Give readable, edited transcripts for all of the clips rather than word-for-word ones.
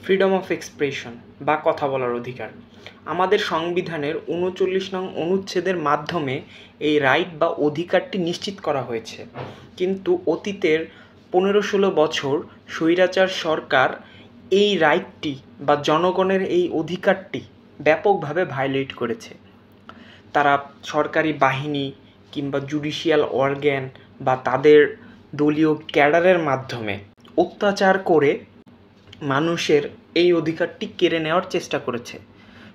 Freedom of expression বা কথা বলার অধিকার আমাদের সংবিধানের ৩৯ নং অনুচ্ছেদের মাধ্যমে এই রাইট বা অধিকারটি নিশ্চিত করা হয়েছে। কিন্তু অতীতের ১৫-১৬ বছর স্বৈরাচার সরকার এই রাইটটি বা জনগণের এই অধিকারটি ব্যাপকভাবে ভায়োলেট করেছে। তারা সরকারি বাহিনী কিংবা জুডিশিয়াল অর্গ্যান বা তাদের দলীয় ক্যাডারের মাধ্যমে অত্যাচার করে মানুষের এই অধিকারটি কেড়ে নেওয়ার চেষ্টা করেছে।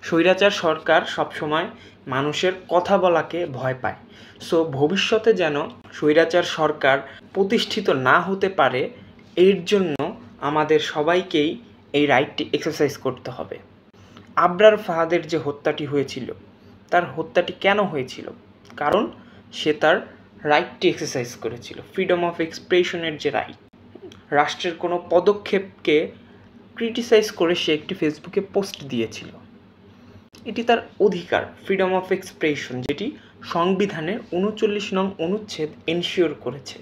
স্বৈরাচার সরকার সবসময় মানুষের কথা বলাকে ভয় পায়। সো ভবিষ্যতে যেন স্বৈরাচার সরকার প্রতিষ্ঠিত না হতে পারে, এর জন্য আমাদের সবাইকেই এই রাইটটি এক্সারসাইজ করতে হবে। আবরার ফাহাদের যে হত্যাটি হয়েছিল, তার হত্যাটি কেন হয়েছিল? কারণ সে তার রাইটটি এক্সারসাইজ করেছিল, ফ্রিডম অফ এক্সপ্রেশনের যে রাইট। রাষ্ট্রের কোনো পদক্ষেপকে ক্রিটিসাইজ করে সে একটি ফেসবুকে পোস্ট দিয়েছিল। এটি তার অধিকার, ফ্রিডম অফ এক্সপ্রেশন, যেটি সংবিধানের ৩৯ নং অনুচ্ছেদ এনশিওর করেছে।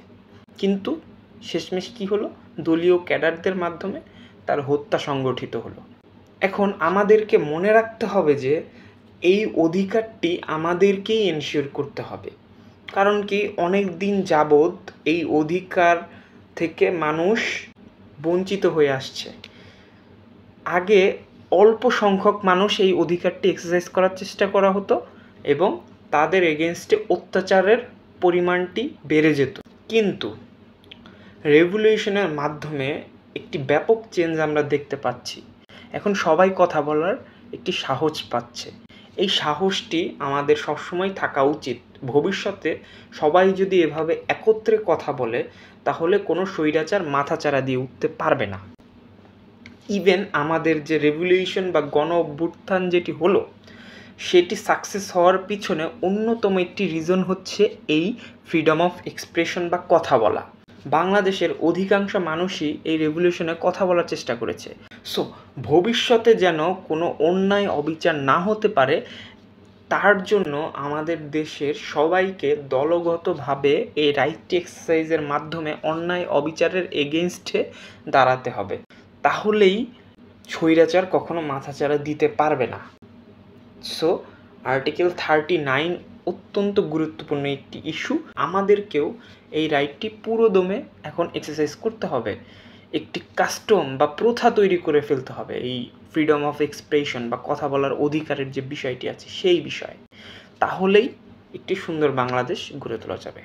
কিন্তু শেষমেশ কী হলো? দলীয় ক্যাডারদের মাধ্যমে তার হত্যা সংগঠিত হলো। এখন আমাদেরকে মনে রাখতে হবে যে এই অধিকারটি আমাদেরকেই এনশিওর করতে হবে। কারণ কি, অনেক দিন যাবৎ এই অধিকার থেকে মানুষ বঞ্চিত হয়ে আসছে। আগে অল্প সংখ্যক মানুষ এই অধিকারটি এক্সারসাইজ করার চেষ্টা করা হতো এবং তাদের এগেনস্টে অত্যাচারের পরিমাণটি বেড়ে যেত। কিন্তু রেভলিউশনের মাধ্যমে একটি ব্যাপক চেঞ্জ আমরা দেখতে পাচ্ছি। এখন সবাই কথা বলার একটি সাহস পাচ্ছে। এই সাহসটি আমাদের সবসময় থাকা উচিত। ভবিষ্যতে সবাই যদি এভাবে একত্রে কথা বলে, তাহলে কোনো স্বৈরাচার মাথাচাড়া দিয়ে উঠতে পারবে না। ইভেন আমাদের যে রেভলিউশন বা গণ অভ্যুত্থান যেটি হলো, সেটি সাকসেস হওয়ার পিছনে অন্যতম একটি রিজন হচ্ছে এই ফ্রিডম অফ এক্সপ্রেশন বা কথা বলা। বাংলাদেশের অধিকাংশ মানুষই এই রেভলিউশনে কথা বলার চেষ্টা করেছে। সো ভবিষ্যতে যেন কোনো অন্যায় অবিচার না হতে পারে, তার জন্য আমাদের দেশের সবাইকে দলগতভাবে এই রাইটটি এক্সারসাইজের মাধ্যমে অন্যায় অবিচারের এগেনস্টে দাঁড়াতে হবে। তাহলেই স্বৈরাচার কখনো মাথাচাড়া দিতে পারবে না। সো আর্টিকেল 39 অত্যন্ত গুরুত্বপূর্ণ একটি ইস্যু। আমাদেরকেও এই রাইটটি পুরোদমে এখন এক্সারসাইজ করতে হবে। একটি কাস্টম বা প্রথা তৈরি করে ফেলতে হবে এই ফ্রিডম অফ এক্সপ্রেশন বা কথা বলার অধিকারের যে বিষয়টি আছে সেই বিষয়ে। তাহলেই একটি সুন্দর বাংলাদেশ গড়ে তোলা যাবে।